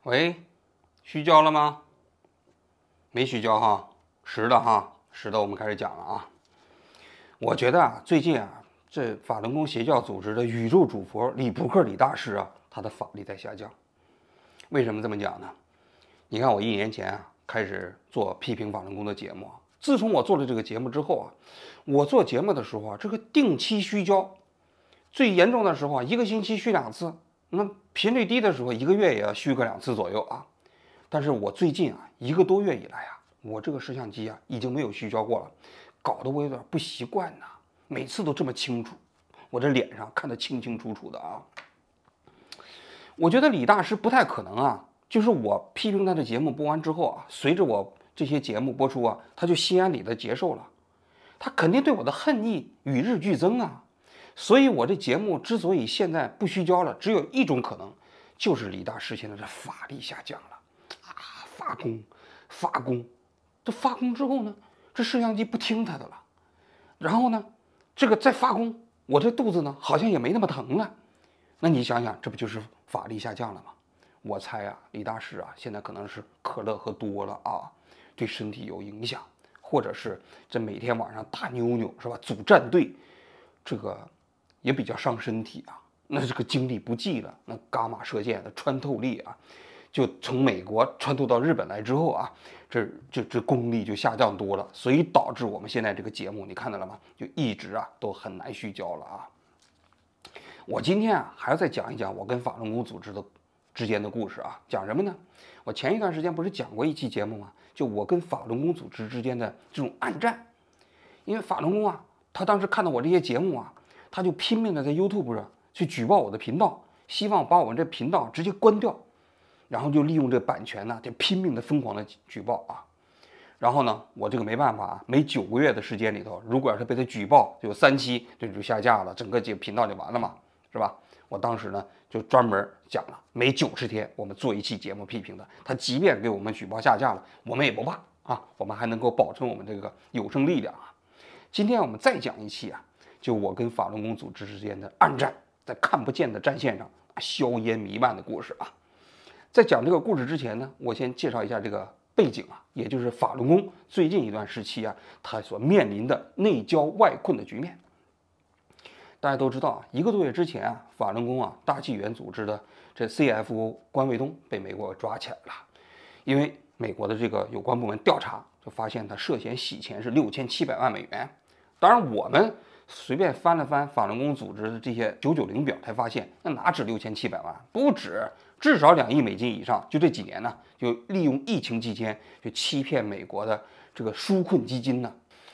喂，虚焦了吗？没虚焦哈，实的哈，实的。我们开始讲了啊。我觉得啊，最近啊，这法轮功邪教组织的宇宙主佛李扑克李大师啊，他的法力在下降。为什么这么讲呢？你看我1年前啊开始做批评法轮功的节目，自从我做了这个节目之后啊，我做节目的时候啊，这个定期虚焦，最严重的时候啊，1个星期虚2次，那频率低的时候1个月也要虚个2次左右啊。但是我最近啊1个多月以来啊，我这个摄像机啊已经没有虚焦过了，搞得我有点不习惯呐。每次都这么清楚，我这脸上看得清清楚楚的啊。我觉得李大师不太可能啊，就是我批评他的节目播完之后啊，随着我这些节目播出啊，他就心安理得接受了，他肯定对我的恨意与日俱增啊。所以我这节目之所以现在不虚焦了，只有一种可能，就是李大师现在的法力下降了啊，发功，这发功之后呢，这摄像机不听他的了，然后呢，这个再发功，我这肚子呢好像也没那么疼了。那你想想，这不就是法力下降了吗？我猜啊，李大师啊，现在可能是可乐喝多了啊，对身体有影响，或者是这每天晚上打妞妞是吧，组战队，这个也比较伤身体啊。那这个精力不济了，那伽马射线的穿透力啊，就从美国穿透到日本来之后啊，这功力就下降多了，所以导致我们现在这个节目，你看到了吗？就一直啊都很难虚焦了啊。我今天啊还要再讲一讲我跟法轮功组织的之间的故事啊，讲什么呢？我前一段时间不是讲过一期节目吗？就我跟法轮功组织之间的这种暗战。因为法轮功啊，他当时看到我这些节目啊，他就拼命的在 YouTube 上去举报我的频道，希望把我们这频道直接关掉，然后就利用这版权呢，就拼命的疯狂的举报啊。然后呢，我这个没办法啊，每9个月的时间里头，如果要是被他举报，就有3期这就下架了，整个这个频道就完了嘛，是吧？我当时呢就专门讲了，每90天我们做一期节目批评的，他即便给我们举报下架了，我们也不怕啊，我们还能够保证我们这个有声力量啊。今天我们再讲一期啊，就我跟法轮功组织之间的暗战，在看不见的战线上硝烟弥漫的故事啊。在讲这个故事之前呢，我先介绍一下这个背景啊，也就是法轮功最近一段时期啊，它所面临的内焦外困的局面。大家都知道啊，1个多月之前啊，法轮功啊大纪元组织的这 CFO 关卫东被美国抓起来了，因为美国的这个有关部门调查，就发现他涉嫌洗钱是6700万美元。当然，我们随便翻了翻法轮功组织的这些990表，才发现那哪止6700万，不止，至少2亿美金以上。就这几年呢，就利用疫情期间就欺骗美国的这个纾困基金呢，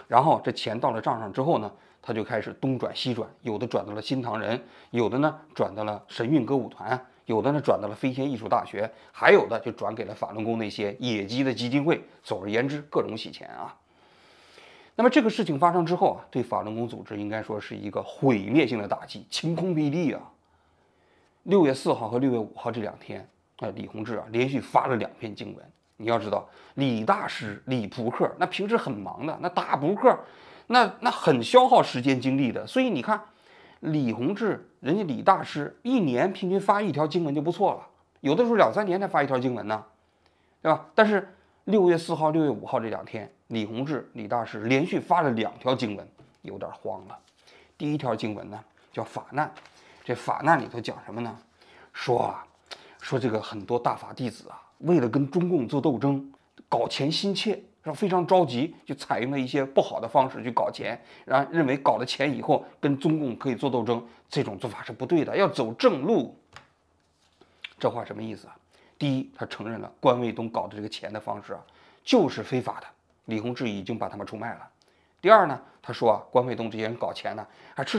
然后这钱到了账上之后呢，他就开始东转西转，有的转到了新唐人，有的呢转到了神韵歌舞团，有的呢转到了飞仙艺术大学，还有的就转给了法轮功那些野鸡的基金会。总而言之，各种洗钱啊。那么这个事情发生之后啊，对法轮功组织应该说是一个毁灭性的打击，晴空霹雳啊！6月4号和6月5号这2天，李洪志啊连续发了2篇经文。你要知道，李大师李扑克那平时很忙的，那打扑克，那很消耗时间精力的。所以你看，李洪志人家李大师1年平均发1条经文就不错了，有的时候2、3年才发1条经文呢，对吧？但是6月4号、6月5号这2天，李洪志李大师连续发了2条经文，有点慌了。第1条经文呢叫法难，这法难里头讲什么呢？说这个很多大法弟子啊，为了跟中共做斗争，搞钱心切，非常着急，就采用了一些不好的方式去搞钱，然后认为搞了钱以后跟中共可以做斗争，这种做法是不对的，要走正路。这话什么意思啊？第一，他承认了关卫东搞的这个钱的方式啊，就是非法的，李洪志已经把他们出卖了。第二呢，他说啊，关卫东这些人搞钱呢，还是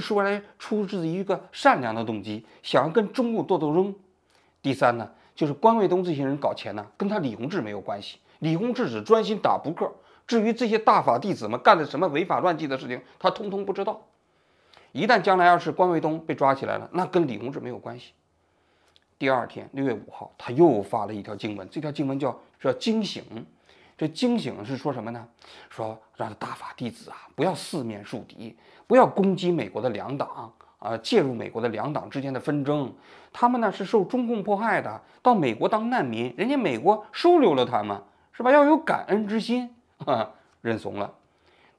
出自于一个善良的动机，想要跟中共做斗争。第三呢，就是关卫东这些人搞钱呢，跟他李洪志没有关系，李洪志只专心打扑克，至于这些大法弟子们干了什么违法乱纪的事情，他通通不知道。一旦将来要是关卫东被抓起来了，那跟李洪志没有关系。第2天6月5号，他又发了1条经文，这条经文叫惊醒。这惊醒是说什么呢？说让大法弟子啊不要四面树敌，不要攻击美国的2党介入美国的两党之间的纷争，他们呢是受中共迫害的，到美国当难民，人家美国收留了他们，是吧？要有感恩之心认怂了。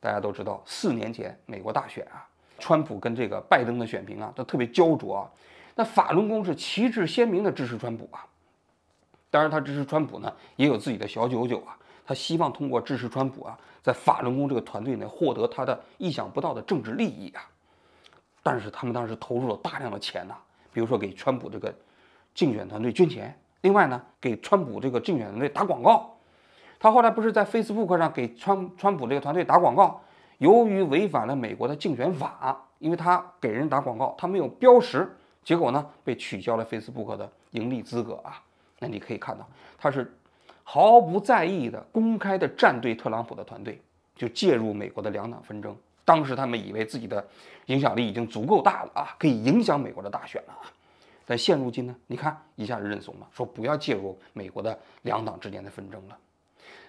大家都知道，4年前美国大选啊，川普跟这个拜登的选评啊都特别焦灼啊。那法轮功是旗帜鲜明的支持川普啊，当然他支持川普呢也有自己的小九九啊，他希望通过支持川普啊，在法轮功这个团队内获得他的意想不到的政治利益啊。但是他们当时投入了大量的钱呐，比如说给川普这个竞选团队捐钱，另外呢给川普这个竞选团队打广告。他后来不是在 Facebook 上给川普这个团队打广告，由于违反了美国的竞选法，因为他给人打广告，他没有标识，结果呢被取消了 Facebook 的盈利资格啊。那你可以看到，他是毫不在意的公开的站队特朗普的团队，就介入美国的两党纷争。当时他们以为自己的影响力已经足够大了啊，可以影响美国的大选了啊。但现如今呢，你看一下子认怂了，说不要介入美国的两党之间的纷争了。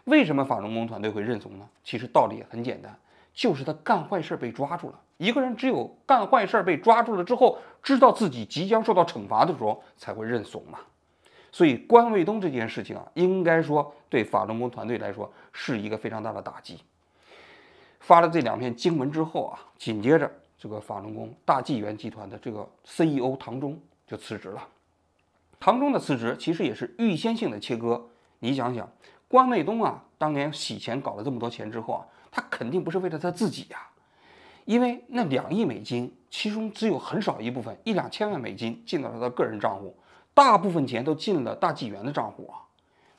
为什么法轮功团队会认怂呢？其实道理也很简单，就是他干坏事被抓住了。一个人只有干坏事被抓住了之后，知道自己即将受到惩罚的时候，才会认怂嘛。所以关卫东这件事情啊，应该说对法轮功团队来说是一个非常大的打击。发了这2篇经文之后啊，紧接着这个法轮功大纪元集团的这个 CEO 唐中就辞职了。唐中的辞职其实也是预先性的切割。你想想，关卫东啊，当年洗钱搞了这么多钱之后啊，他肯定不是为了他自己呀，因为那2亿美金，其中只有很少一部分1-2千万美金进到了他个人账户，大部分钱都进了大纪元的账户啊。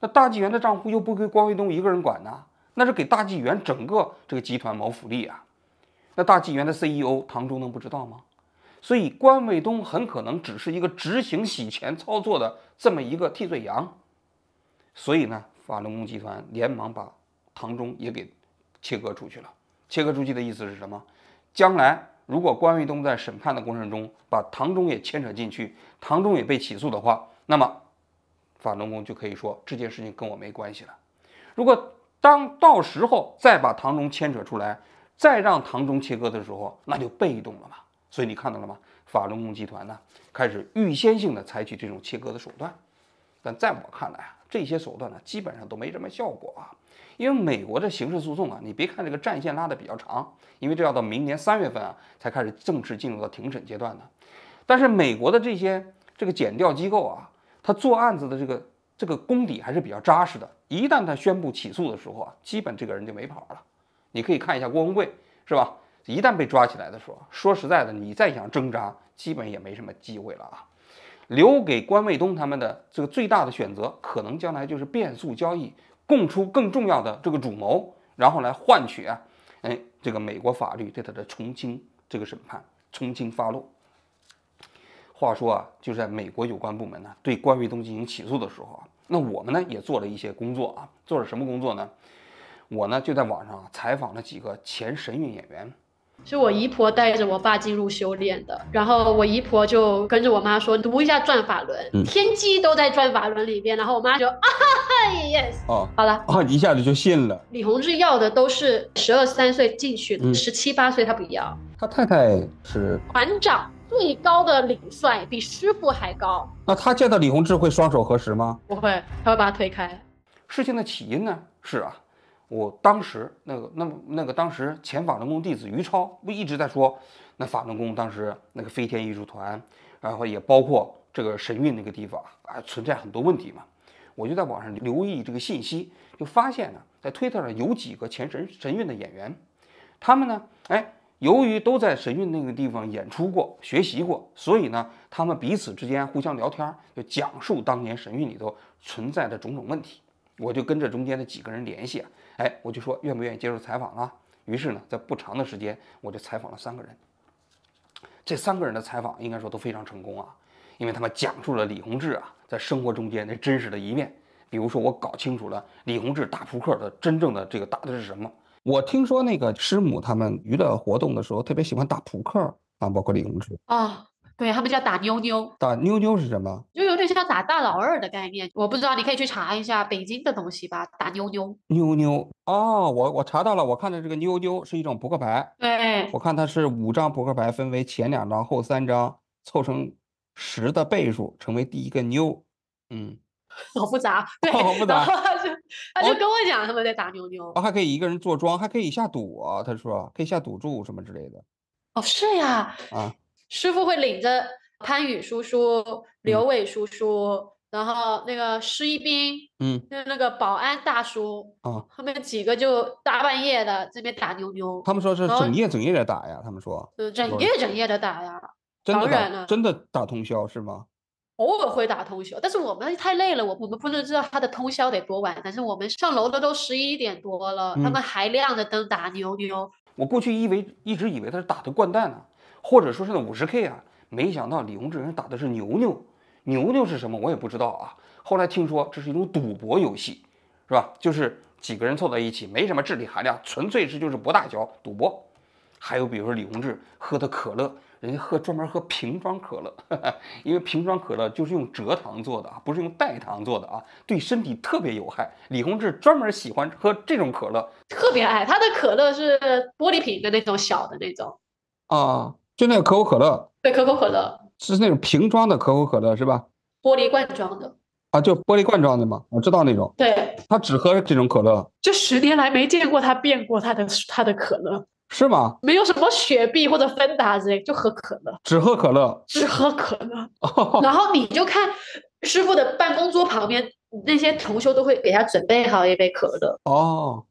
那大纪元的账户又不归关卫东一个人管呢，那是给大纪元整个这个集团谋福利啊。那大纪元的 CEO 唐中能不知道吗？所以关卫东很可能只是一个执行洗钱操作的这么一个替罪羊。所以呢，法轮功集团连忙把唐中也给切割出去了。切割出去的意思是什么？将来如果关卫东在审判的过程中把唐中也牵扯进去，唐中也被起诉的话，那么法轮功就可以说这件事情跟我没关系了。如果到时候再把唐中牵扯出来，再让唐中切割的时候，那就被动了嘛。所以你看到了吗？法轮功集团呢，开始预先性的采取这种切割的手段。但在我看来啊，这些手段呢，基本上都没什么效果啊。因为美国的刑事诉讼啊，你别看这个战线拉得比较长，因为这要到明年3月份啊，才开始正式进入到庭审阶段的。但是美国的这个检调机构啊，他做案子的这个功底还是比较扎实的。一旦他宣布起诉的时候啊，基本这个人就没跑了。你可以看一下郭文贵，是吧？一旦被抓起来的时候，说实在的，你再想挣扎，基本也没什么机会了啊。留给关卫东他们的这个最大的选择，可能将来就是变速交易，供出更重要的这个主谋，然后来换取啊，这个美国法律对他的从轻这个审判，从轻发落。话说啊，就在美国有关部门呢对关卫东进行起诉的时候啊，那我们呢也做了一些工作啊，做了什么工作呢？我呢就在网上采访了几个前神韵演员。是我姨婆带着我爸进入修炼的，然后我姨婆就跟着我妈说读一下转法轮，天机都在转法轮里边，然后我妈就yes 好了一下子就信了。李洪志要的都是12、13岁进去的，17、18岁他不要。他太太是团长，最高的领帅，比师傅还高。那他见到李洪志会双手合十吗？不会，他会把他推开。事情的起因呢是啊，我当时当时前法轮功弟子于超不一直在说，那法轮功当时那个飞天艺术团，然后也包括这个神韵那个地方啊，存在很多问题嘛。我就在网上留意这个信息，就发现呢，在推特上有几个前神韵的演员，他们呢，由于都在神韵那个地方演出过、学习过，所以呢，他们彼此之间互相聊天，就讲述当年神韵里头存在的种种问题。我就跟这中间的几个人联系啊，我就说愿不愿意接受采访啊？于是呢，在不长的时间，我就采访了3个人。这3个人的采访应该说都非常成功啊，因为他们讲述了李洪志啊在生活中间那真实的一面。比如说，我搞清楚了李洪志打扑克的真正的这个打的是什么。我听说那个师母他们娱乐活动的时候特别喜欢打扑克啊，包括李洪志啊，对他们叫打妞妞。打妞妞是什么？就有点点像打大老二的概念。我不知道，你可以去查一下北京的东西吧，打妞妞。妞妞哦，我查到了，我看的这个妞妞是一种扑克牌。对，我看它是5张扑克牌分为前2张、后3张，凑成10的倍数，成为第一个妞。好复杂。对，好复杂。然后他就跟我讲他们在打妞妞。还可以一个人坐庄，还可以下赌啊，他说可以下赌注什么之类的。哦，是呀。师傅会领着潘宇叔叔、刘伟叔叔，然后那个施一斌，那个保安大叔，他们几个就大半夜的这边打妞妞。他们说是整夜的打呀，他们说。整夜的打呀。当然了，真的打通宵是吗？偶尔会打通宵，但是我们太累了，我们不能知道他的通宵得多晚。但是我们上楼的都11点多了，他们还亮着灯打妞妞。我过去一直以为他是打的掼蛋呢，或者说是那50K 啊，没想到李洪志人打的是牛牛。牛牛是什么我也不知道啊。后来听说这是一种赌博游戏，是吧？就是几个人凑在一起，没什么智力含量，纯粹就是博大小赌博。还有比如说李洪志喝的可乐，人家专门喝瓶装可乐，因为瓶装可乐就是用蔗糖做的啊，不是用代糖做的啊，对身体特别有害。李洪志专门喜欢喝这种可乐，特别爱。他的可乐是玻璃瓶的那种小的那种啊，就那个可口可乐。对，可口可乐是那种瓶装的可口可乐是吧？玻璃罐装的啊，就玻璃罐装的吗？我知道那种。对，他只喝这种可乐。这10年来没见过他变过他的可乐。是吗？没有什么雪碧或者芬达之类，就喝可乐，只喝可乐，只喝可乐。然后你就看师傅的办公桌旁边，那些同修都会给他准备好一杯可乐。无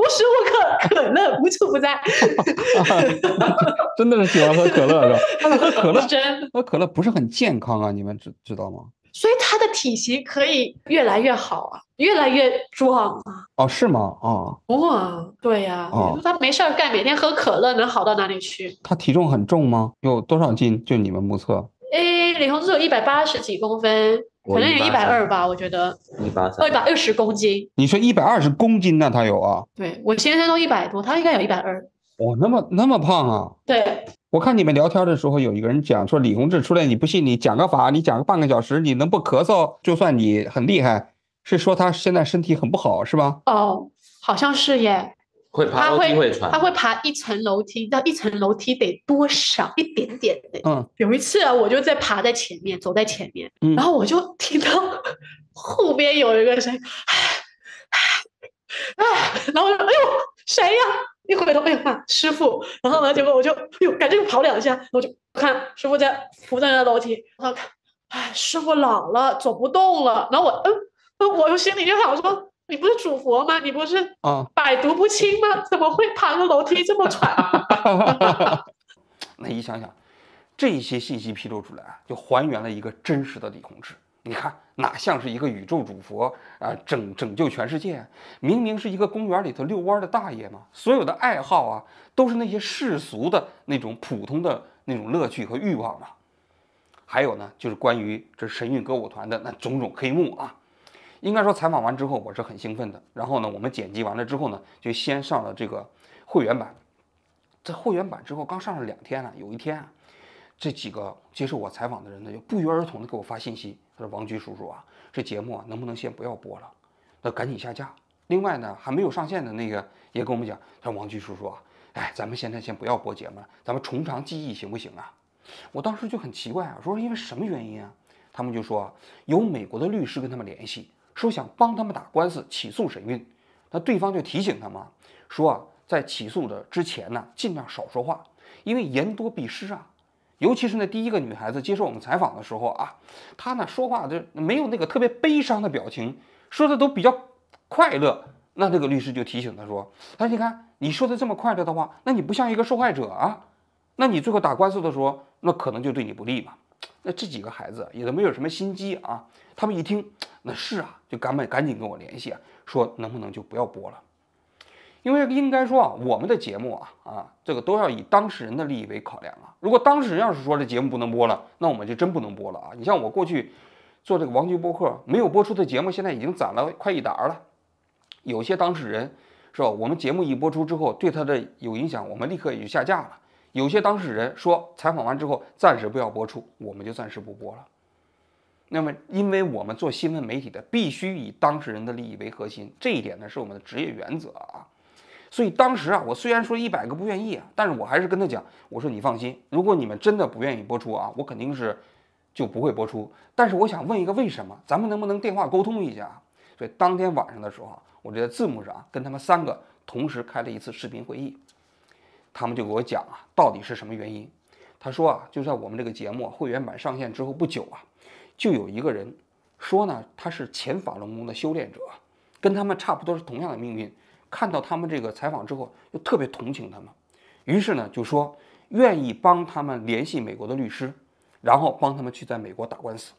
时无刻可乐无处不在。真的是喜欢喝可乐是吧？但是喝可乐真喝可乐不是很健康啊，你们知道吗？所以他的体型可以越来越好啊，越来越壮啊。是吗？哇，对呀。你说他没事干，每天喝可乐能好到哪里去？他体重很重吗？有多少斤？就你们目测？李洪志有180几公分，可能有120吧，我觉得。120公斤。你说120公斤呢？他有啊？对，我先生都100多，他应该有120。那么胖啊？对。我看你们聊天的时候，有一个人讲说李洪志出来，你不信你讲个法，你讲个半个小时，你能不咳嗽，就算你很厉害。是说他现在身体很不好是吧？好像是耶。会爬楼梯会喘。他会爬1层楼梯，到1层楼梯得多少一点点的。有一次啊，我就爬在前面，走在前面，然后我就听到后边有一个声音，然后我就哎呦谁呀？一回头，哎呀，师傅！然后呢，结果我就赶紧跑2下，我就看师傅扶在那楼梯，然后看，师傅老了，走不动了。然后我心里就想说，你不是主佛吗？你不是百毒不侵吗？怎么会爬个楼梯这么喘？那你想想，这些信息披露出来，就还原了一个真实的李洪志。你看，哪像是一个宇宙主佛啊，拯救全世界？明明是一个公园里头遛弯的大爷嘛，所有的爱好啊，都是那些世俗的那种普通的那种乐趣和欲望嘛。还有呢，就是关于这神韵歌舞团的那种种黑幕啊。应该说采访完之后，我是很兴奋的。然后呢，我们剪辑完了之后呢，就先上了这个会员版。在会员版之后，刚上了2天了，有一天啊，这几个接受我采访的人呢，就不约而同的给我发信息，他说：“王局叔叔啊，这节目啊能不能先不要播了？那赶紧下架。”另外呢，还没有上线的那个也跟我们讲，他说：“王局叔叔啊，咱们现在先不要播节目了，咱们从长计议行不行啊？”我当时就很奇怪啊，说因为什么原因啊？他们就说有美国的律师跟他们联系，说想帮他们打官司起诉神韵。那对方就提醒他们说啊，在起诉的之前呢，尽量少说话，因为言多必失啊。尤其是那第一个女孩子接受我们采访的时候啊，她呢说话就没有那个特别悲伤的表情，说的都比较快乐。那这个律师就提醒她说：“你看你说的这么快乐的话，那你不像一个受害者啊。那你最后打官司的时候，那可能就对你不利嘛。”那这几个孩子也都没有什么心机啊，他们一听那是啊，就赶紧跟我联系啊，说能不能就不要播了。因为应该说啊，我们的节目这个都要以当事人的利益为考量啊。如果当事人要是说这节目不能播了，那我们就真不能播了啊。你像我过去做这个王局播客，没有播出的节目，现在已经攒了快1沓了。有些当事人是吧，我们节目一播出之后对他的有影响，我们立刻也就下架了。有些当事人说采访完之后暂时不要播出，我们就暂时不播了。那么，因为我们做新闻媒体的必须以当事人的利益为核心，这一点呢是我们的职业原则啊。所以当时啊，我虽然说100个不愿意啊，但是我还是跟他讲，我说你放心，如果你们真的不愿意播出啊，我肯定是就不会播出。但是我想问一个为什么，咱们能不能电话沟通一下？所以当天晚上的时候啊，我就在字幕上跟他们3个同时开了一次视频会议，他们就给我讲啊，到底是什么原因。他说啊，就在我们这个节目会员版上线之后不久啊，就有一个人说呢，他是前法轮功的修炼者，跟他们差不多是同样的命运。看到他们这个采访之后，就特别同情他们，于是呢就说愿意帮他们联系美国的律师，然后帮他们去在美国打官司，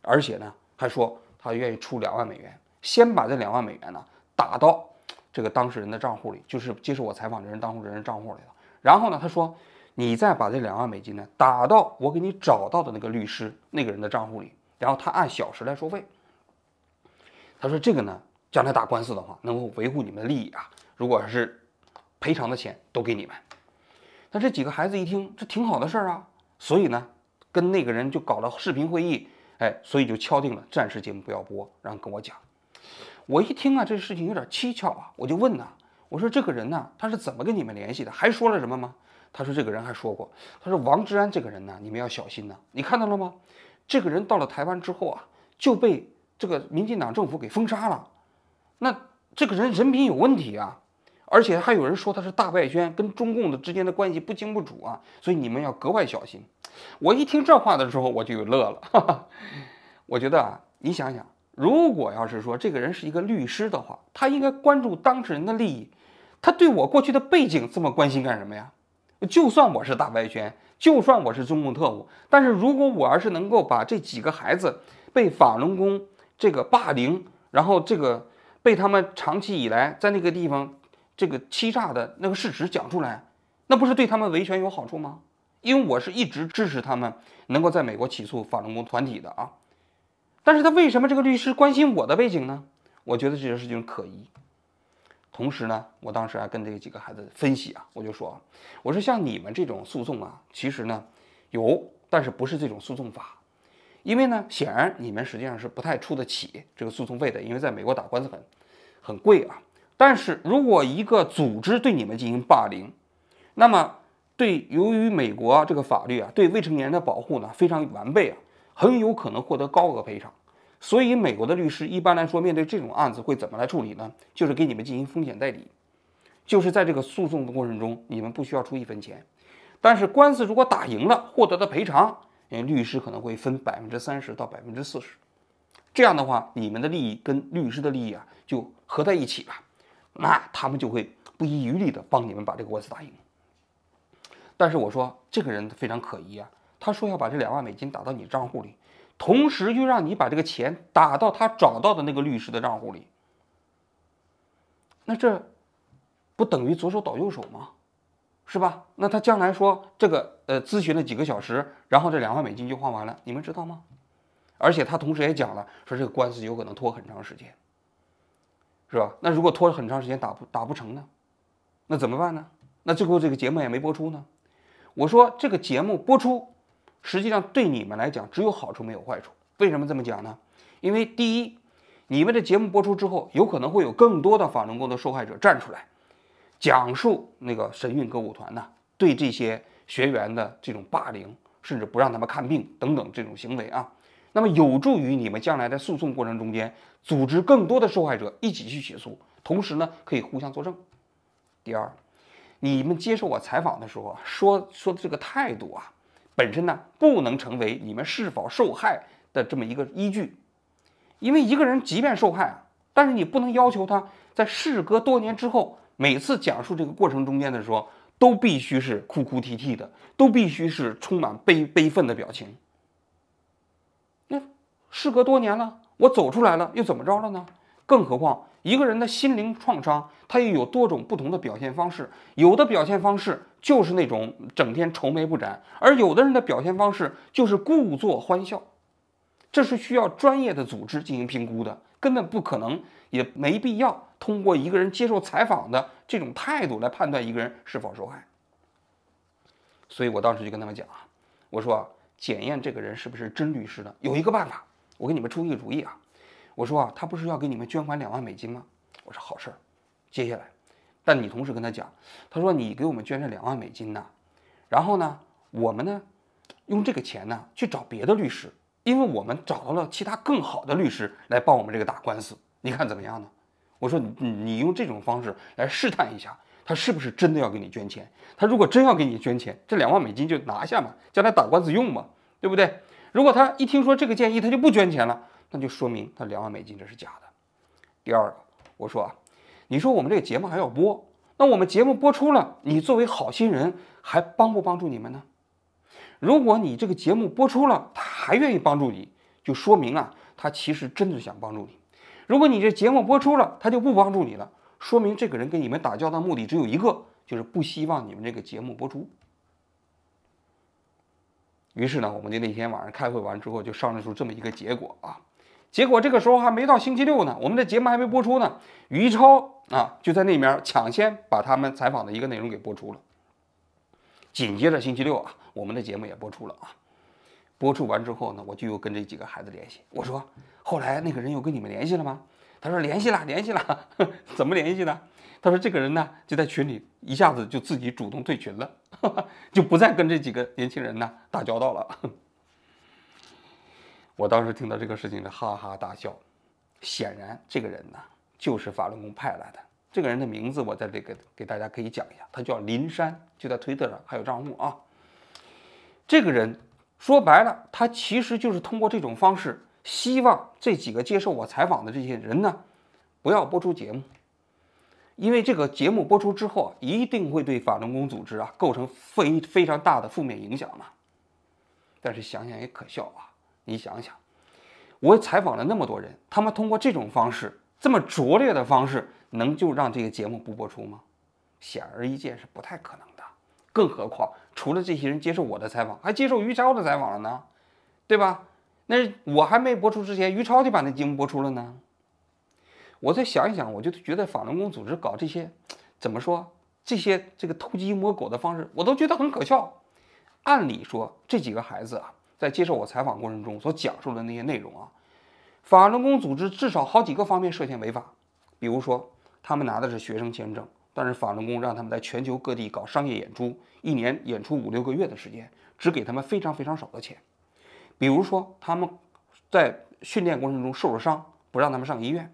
而且呢还说他愿意出2万美元，先把这2万美元呢打到这个当事人的账户里，就是接受我采访的人当事人账户里了。然后呢他说你再把这2万美金呢打到我给你找到的那个律师那个人的账户里，然后他按小时来收费。他说这个呢将来打官司的话能够维护你们的利益啊，如果是赔偿的钱都给你们。那这几个孩子一听这挺好的事儿啊，所以呢跟那个人就搞了视频会议，所以就敲定了暂时节目不要播，然后跟我讲。我一听啊这事情有点蹊跷啊，我就问呐，我说这个人呢他是怎么跟你们联系的，还说了什么吗？他说这个人还说过，他说王志安这个人呢你们要小心呐，你看到了吗？这个人到了台湾之后啊就被这个民进党政府给封杀了，那这个人人品有问题啊，而且还有人说他是大外宣，跟中共的之间的关系不清不楚啊，所以你们要格外小心。我一听这话的时候我就乐了，哈哈。我觉得啊，你想想，如果要是说这个人是一个律师的话，他应该关注当事人的利益，他对我过去的背景这么关心干什么呀？就算我是大外宣，就算我是中共特务，但是如果我要是能够把这几个孩子被法轮功这个霸凌，然后这个被他们长期以来在那个地方这个欺诈的那个事实讲出来，那不是对他们维权有好处吗？因为我是一直支持他们能够在美国起诉法轮功团体的啊。但是他为什么这个律师关心我的背景呢？我觉得这件事情可疑。同时呢，我当时还跟这几个孩子分析啊，我就说，我说像你们这种诉讼啊，其实呢有，但是不是这种诉讼法。因为呢，显然你们实际上是不太出得起这个诉讼费的，因为在美国打官司很贵啊。但是如果一个组织对你们进行霸凌，那么由于美国这个法律啊，对未成年人的保护呢非常完备啊，很有可能获得高额赔偿。所以美国的律师一般来说面对这种案子会怎么来处理呢？就是给你们进行风险代理，就是在这个诉讼的过程中你们不需要出1分钱，但是官司如果打赢了，获得的赔偿，律师可能会分30%到40%，这样的话你们的利益跟律师的利益啊就合在一起了，那他们就会不遗余力的帮你们把这个官司打赢。但是我说这个人非常可疑啊，他说要把这2万美金打到你账户里，同时又让你把这个钱打到他找到的那个律师的账户里，那这不等于左手倒右手吗？是吧？那他将来说这个咨询了几个小时，然后这2万美金就花完了，你们知道吗？而且他同时也讲了，说这个官司有可能拖很长时间，是吧？那如果拖了很长时间打不成呢？那怎么办呢？那最后这个节目也没播出呢？我说这个节目播出，实际上对你们来讲只有好处没有坏处。为什么这么讲呢？因为第一，你们的节目播出之后，有可能会有更多的法轮功的受害者站出来，讲述那个神韵歌舞团呢对这些学员的这种霸凌，甚至不让他们看病等等这种行为啊，那么有助于你们将来在诉讼过程中间组织更多的受害者一起去起诉，同时呢可以互相作证。第二，你们接受我采访的时候啊，说的这个态度啊，本身呢不能成为你们是否受害的这么一个依据，因为一个人即便受害啊，但是你不能要求他在事隔多年之后，每次讲述这个过程中间的时候，都必须是哭哭啼啼的，都必须是充满悲愤的表情。那事隔多年了，我走出来了，又怎么着了呢？更何况一个人的心灵创伤，他也有多种不同的表现方式，有的表现方式就是那种整天愁眉不展，而有的人的表现方式就是故作欢笑。这是需要专业的组织进行评估的，根本不可能，也没必要通过一个人接受采访的这种态度来判断一个人是否受害。所以我当时就跟他们讲啊，我说检验这个人是不是真律师呢，有一个办法，我给你们出一个主意啊，我说啊，他不是要给你们捐款$20,000吗？我说好事儿。接下来，但你同时跟他讲，他说你给我们捐这$20,000呢，然后呢，我们呢用这个钱呢去找别的律师，因为我们找到了其他更好的律师来帮我们这个打官司，你看怎么样呢？我说你用这种方式来试探一下，他是不是真的要给你捐钱？他如果真要给你捐钱，这$20,000就拿下嘛，将来打官司用嘛，对不对？如果他一听说这个建议他就不捐钱了，那就说明他$20,000这是假的。第二个，我说啊，你说我们这个节目还要播，那我们节目播出了，你作为好心人还帮不帮助你们呢？如果你这个节目播出了，他还愿意帮助你，就说明啊，他其实真的想帮助你。如果你这节目播出了，他就不帮助你了，说明这个人跟你们打交道目的只有一个，就是不希望你们这个节目播出。于是呢，我们就那天晚上开会完之后，就商量出这么一个结果啊。结果这个时候还没到星期六呢，我们的节目还没播出呢，于超啊就在那边抢先把他们采访的一个内容给播出了。紧接着星期六啊，我们的节目也播出了啊。播出完之后呢，我就又跟这几个孩子联系，我说后来那个人又跟你们联系了吗？他说联系了，联系了。怎么联系的？他说这个人呢就在群里一下子就自己主动退群了，就不再跟这几个年轻人呢打交道了。我当时听到这个事情呢，哈哈大笑。显然这个人呢就是法轮功派来的。这个人的名字我在这个给大家可以讲一下，他叫林山，就在推特上还有账户啊。这个人说白了，他其实就是通过这种方式，希望这几个接受我采访的这些人呢，不要播出节目，因为这个节目播出之后啊，一定会对法轮功组织啊构成非常大的负面影响嘛。但是想想也可笑啊，你想想，我采访了那么多人，他们通过这种方式，这么拙劣的方式，能就让这个节目不播出吗？显而易见是不太可能的。更何况，除了这些人接受我的采访，还接受于超的采访了呢，对吧？那我还没播出之前，于超就把那节目播出了呢。我再想一想，我就觉得法轮功组织搞这些，怎么说，这个偷鸡摸狗的方式，我都觉得很可笑。按理说，这几个孩子啊，在接受我采访过程中所讲述的那些内容啊，法轮功组织至少好几个方面涉嫌违法。比如说，他们拿的是学生签证，但是法轮功让他们在全球各地搞商业演出，一年演出5、6个月的时间，只给他们非常少的钱。比如说，他们在训练过程中受了伤，不让他们上医院；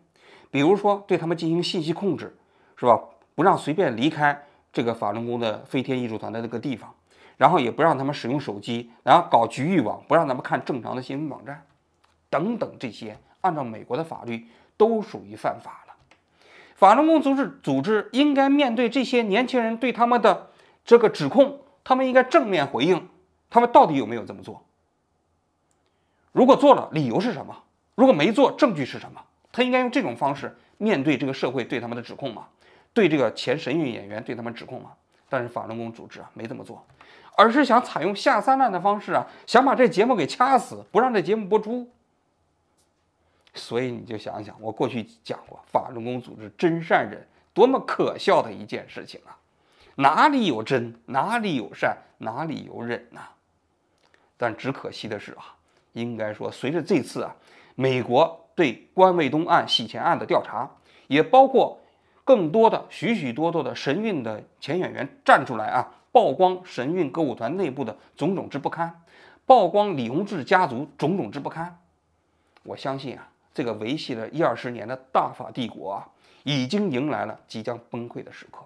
比如说，对他们进行信息控制，是吧？不让随便离开这个法轮功的飞天艺术团的那个地方。然后也不让他们使用手机，然后搞局域网，不让他们看正常的新闻网站，等等，这些按照美国的法律都属于犯法了。法轮功组织应该面对这些年轻人对他们的这个指控，他们应该正面回应，他们到底有没有这么做？如果做了，理由是什么？如果没做，证据是什么？他应该用这种方式面对这个社会对他们的指控吗？对这个前神韵演员对他们指控吗？但是法轮功组织啊没这么做，而是想采用下三滥的方式啊，想把这节目给掐死，不让这节目播出。所以你就想想，我过去讲过，法轮功组织真善忍，多么可笑的一件事情啊！哪里有真，哪里有善，哪里有忍呐？但只可惜的是啊，应该说，随着这次啊，美国对关卫东案、洗钱案的调查，也包括更多的许多的神韵的前演员站出来啊，曝光神韵歌舞团内部的种种之不堪，曝光李洪志家族种种之不堪。我相信啊，这个维系了10-20年的大法帝国啊，已经迎来了即将崩溃的时刻。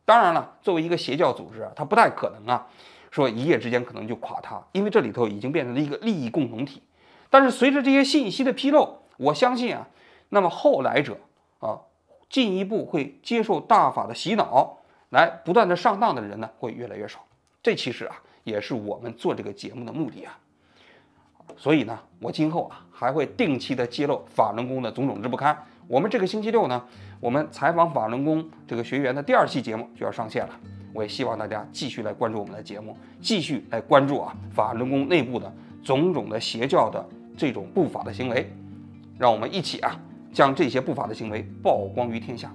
当然了，作为一个邪教组织啊，它不太可能啊，说一夜之间可能就垮塌，因为这里头已经变成了一个利益共同体。但是随着这些信息的披露，我相信啊，那么后来者啊，进一步会接受大法的洗脑，来不断的上当的人呢，会越来越少。这其实啊，也是我们做这个节目的目的啊。所以呢，我今后啊还会定期的揭露法轮功的种种之不堪。我们这个星期六呢，我们采访法轮功这个学员的第2期节目就要上线了。我也希望大家继续来关注我们的节目，继续来关注啊法轮功内部的种种的邪教的这种不法的行为，让我们一起啊将这些不法的行为曝光于天下，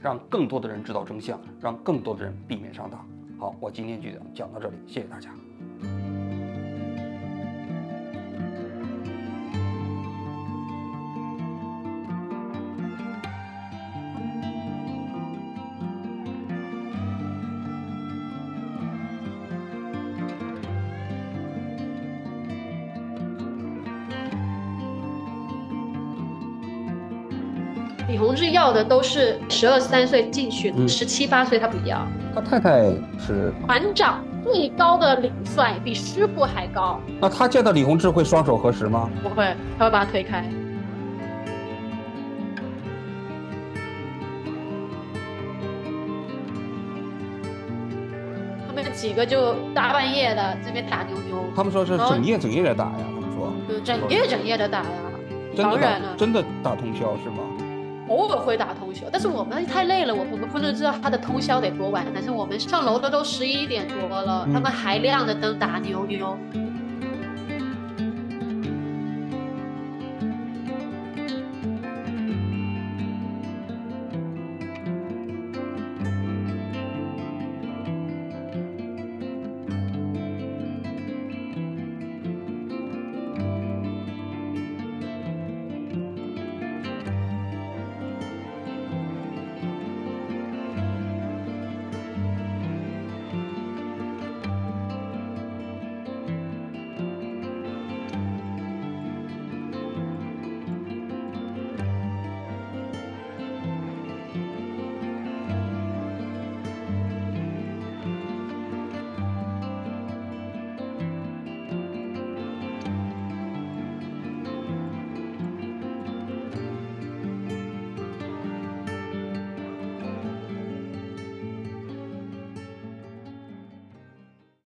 让更多的人知道真相，让更多的人避免上当。好，我今天就讲到这里，谢谢大家。李洪志要的都是12、13岁进去的，17、18岁他不要。他太太是团长，最高的领帅比师傅还高。那他见到李洪志会双手合十吗？不会，他会把他推开。他们几个就大半夜的这边打妞妞。他们说是整夜的打呀，他们说。整夜的打呀。当然了，真的打通宵是吗？偶尔会打通宵，但是我们太累了，我们不能知道他的通宵得多晚。但是我们上楼的都11点多了，他们还亮着灯打妞妞。